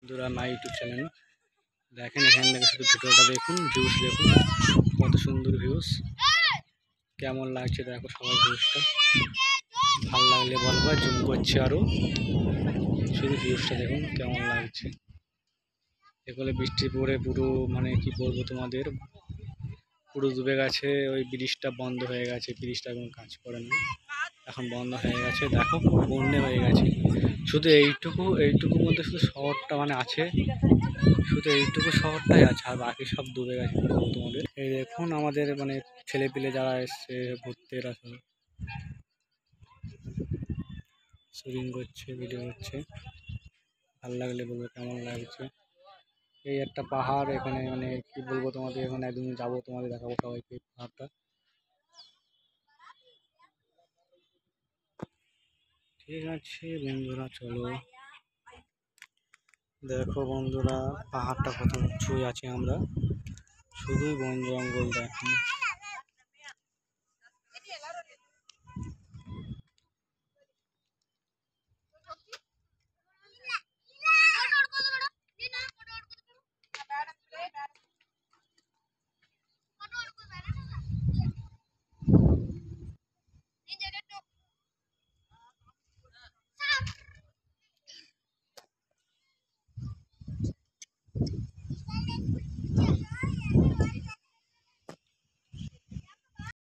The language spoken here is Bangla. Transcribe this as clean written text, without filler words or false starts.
বন্ধুরা মাই ইউটিউব চ্যানেল দেখেন, এখান থেকে শুধু ভিডিওটা দেখুন, ভিউজ দেখুন, কত সুন্দর ভিউজ। কেমন লাগছে দেখো সবাই, ভিউজটা ভালো লাগলে বলবা, জুম করছি আরো, শুধু ভিউজটা দেখুন কেমন লাগছে। এগুলো বৃষ্টি পড়ে পুরো মানে কি বলবো তোমাদের, পুরো ডুবে গেছে। ওই ব্রিজটা বন্ধ হয়ে গেছে, ব্রিজটা এখন কাজ করে না, এখন বন্ধ হয়ে গেছে। দেখো পুরো বন্যা হয়ে গেছে। শুধু এইটুকু মধ্যে শুধু শহরটা মানে আছে, শুধু এইটুকু শহরটাই আছে, আর বাকি সব ডুবে গেছে তোমাদের। এই দেখুন আমাদের মানে ছেলে পিলে যারা এসছে ঘুরতে, এরা সব শুটিং করছে, ভিডিও করছে। ভালো লাগলে বলবো কেমন লাগছে। এই একটা পাহাড়, এখানে মানে কি বলবো তোমাদের, এখানে একদিন যাবো, তোমাদের দেখাবো সবাইকে পাহাড়টা। ঠিক আছে বন্ধুরা, চলো দেখো বন্ধুরা, পাহাড়টা কত উঁচুই আছে, আমরা শুধুই বন জঙ্গল দেখুন।